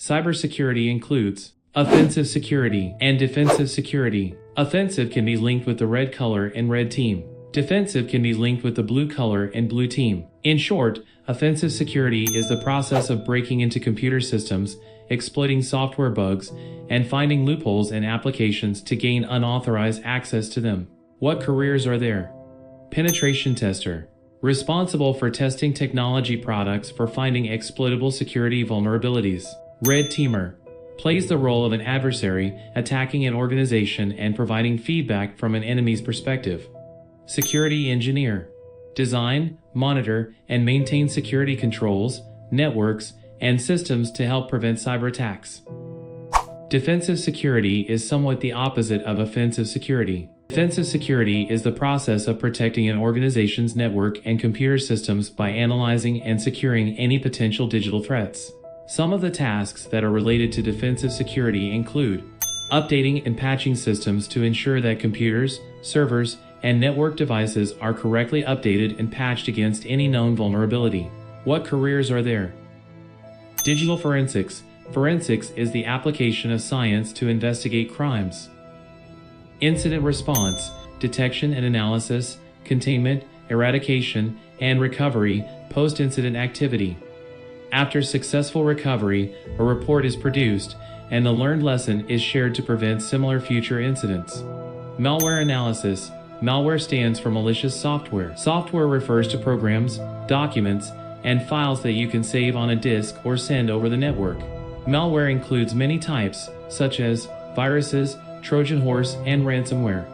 Cybersecurity includes offensive security and defensive security. Offensive can be linked with the red color and red team. Defensive can be linked with the blue color and blue team. In short, offensive security is the process of breaking into computer systems, exploiting software bugs, and finding loopholes in applications to gain unauthorized access to them. What careers are there? Penetration tester, responsible for testing technology products for finding exploitable security vulnerabilities. Red teamer, plays the role of an adversary attacking an organization and providing feedback from an enemy's perspective. Security engineer, design, monitor, and maintain security controls, networks, and systems to help prevent cyber attacks. Defensive security is somewhat the opposite of offensive security. Defensive security is the process of protecting an organization's network and computer systems by analyzing and securing any potential digital threats. Some of the tasks that are related to defensive security include updating and patching systems to ensure that computers, servers, and network devices are correctly updated and patched against any known vulnerability. What careers are there? Digital forensics. Forensics is the application of science to investigate crimes. Incident response, detection and analysis, containment, eradication, and recovery, post-incident activity. After successful recovery, a report is produced, and the learned lesson is shared to prevent similar future incidents. Malware analysis. Malware stands for malicious software. Software refers to programs, documents, and files that you can save on a disk or send over the network. Malware includes many types, such as viruses, Trojan horse, and ransomware.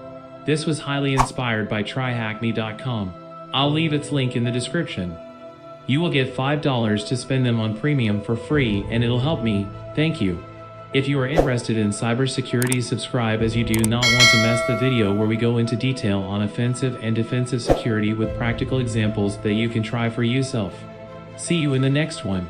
This was highly inspired by tryhackme.com. I'll leave its link in the description. You will get $5 to spend them on premium for free, and it'll help me. Thank you. If you are interested in cybersecurity, subscribe, as you do not want to miss the video where we go into detail on offensive and defensive security with practical examples that you can try for yourself. See you in the next one.